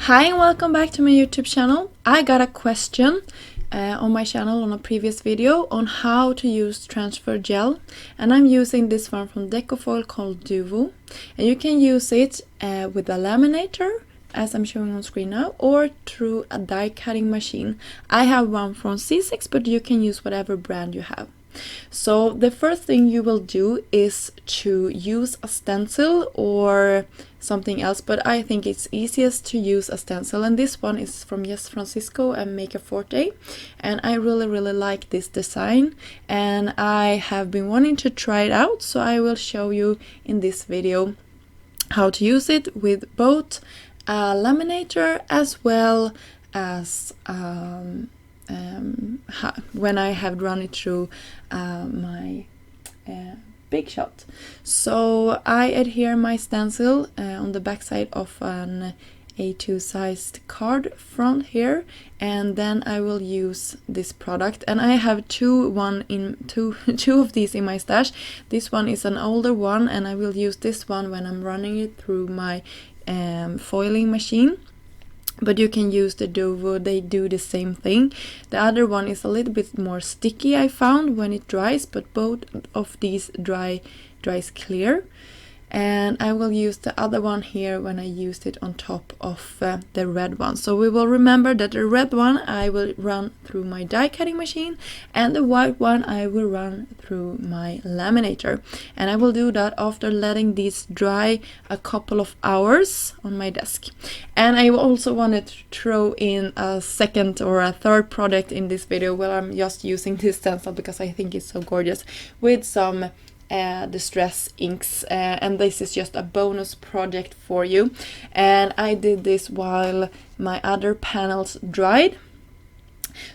Hi and welcome back to my YouTube channel. I got a question on my channel on a previous video on how to use transfer gel, and I'm using this one from Decofoil called Duvo, and you can use it with a laminator as I'm showing on screen now, or through a die cutting machine. I have one from C6, but you can use whatever brand you have. So the first thing you will do is to use a stencil or something else, but I think it's easiest to use a stencil, and this one is from Yes Francisco and Make a Forte, and I really like this design and I have been wanting to try it out, so I will show you in this video how to use it with both a laminator as well as when I have run it through my Big Shot. So I adhere my stencil on the back side of an A2 sized card front here, and then I will use this product, and I have two of these in my stash. This one is an older one, and I will use this one when I'm running it through my foiling machine. But you can use the Duvo, they do the same thing. The other one is a little bit more sticky, I found, when it dries, but both of these dries clear. And I will use the other one here when I used it on top of the red one. So we will remember that the red one I will run through my die cutting machine, and the white one I will run through my laminator. And I will do that after letting these dry a couple of hours on my desk. And I also wanted to throw in a second or a third product in this video where I'm just using this stencil because I think it's so gorgeous, with some distress inks, and this is just a bonus project for you, and I did this while my other panels dried.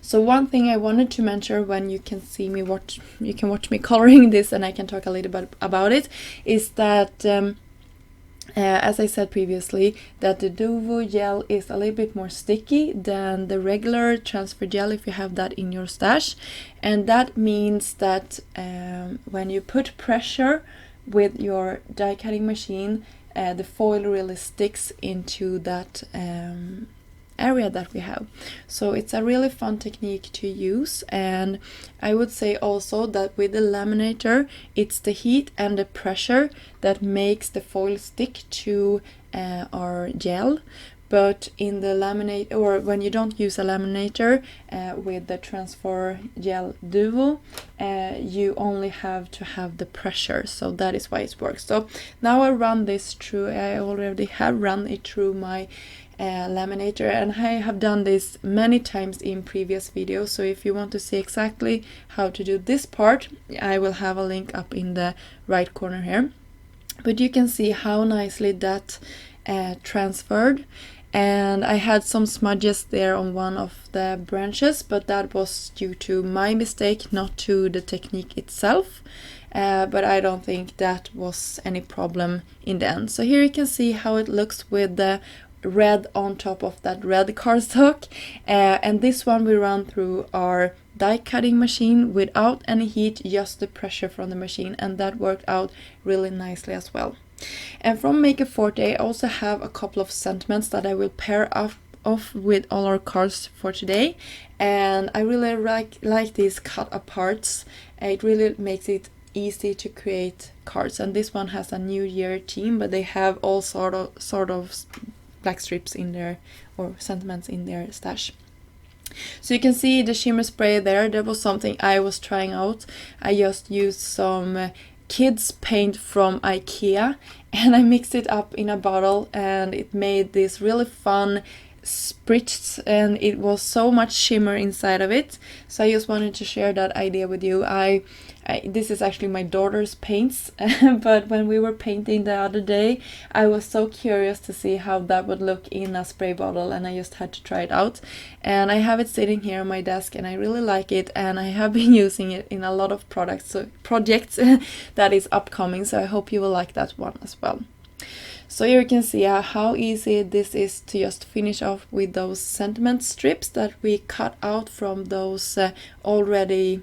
So one thing I wanted to mention when you can see me watch me coloring this, and I can talk a little bit about it, is that as I said previously, that the Duvo gel is a little bit more sticky than the regular transfer gel if you have that in your stash, and that means that when you put pressure with your die cutting machine, the foil really sticks into that area that we have. So it's a really fun technique to use, and I would say also that with the laminator it's the heat and the pressure that makes the foil stick to our gel. But in the laminate, or when you don't use a laminator with the transfer gel Duvo, you only have to have the pressure, so that is why it works. So now I run this through, I already have run it through my laminator, and I have done this many times in previous videos, so if you want to see exactly how to do this part, I will have a link up in the right corner here. But you can see how nicely that transferred, and I had some smudges there on one of the branches, but that was due to my mistake, not to the technique itself. But I don't think that was any problem in the end. So here you can see how it looks with the red on top of that red cardstock, and this one we run through our die cutting machine without any heat, just the pressure from the machine, and that worked out really nicely as well. And from Make a Forte I also have a couple of sentiments that I will pair off with all our cards for today, and I really like these cut aparts. It really makes it easy to create cards, and this one has a New Year theme, but they have all sort of black strips in there, or sentiments in their stash. So you can see the shimmer spray there. That was something I was trying out. I just used some kids paint from IKEA, and I mixed it up in a bottle, and it made this really fun spritz, and it was so much shimmer inside of it. So I just wanted to share that idea with you. This is actually my daughter's paints, but when we were painting the other day, I was so curious to see how that would look in a spray bottle, and I just had to try it out. And I have it sitting here on my desk, and I really like it, and I have been using it in a lot of projects that is upcoming, so I hope you will like that one as well. So here you can see how easy this is to just finish off with those sentiment strips that we cut out from those already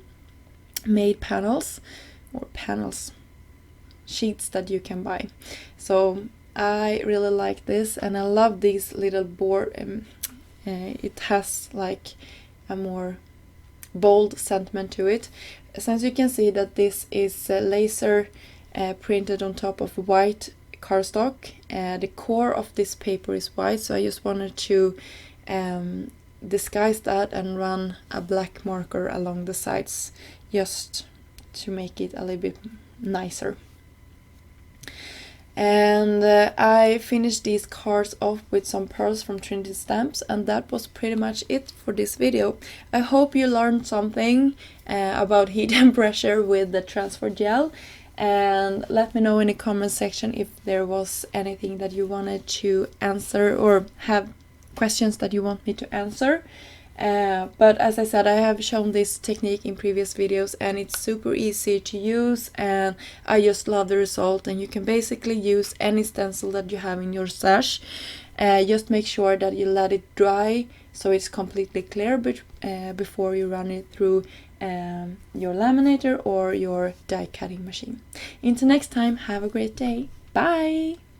made panels, or sheets that you can buy. So I really like this, and I love these little board. It has like a more bold sentiment to it. Since you can see that this is laser printed on top of white cardstock, the core of this paper is white, so I just wanted to disguise that and run a black marker along the sides just to make it a little bit nicer. And I finished these cards off with some pearls from Trinity Stamps, and that was pretty much it for this video. I hope you learned something about heat and pressure with the transfer gel, and let me know in the comment section if there was anything that you wanted to answer or have questions that you want me to answer. But as I said, I have shown this technique in previous videos, and it's super easy to use, and I just love the result. And you can basically use any stencil that you have in your stash. Just make sure that you let it dry so it's completely clear before you run it through your laminator or your die cutting machine. Until next time, have a great day. Bye!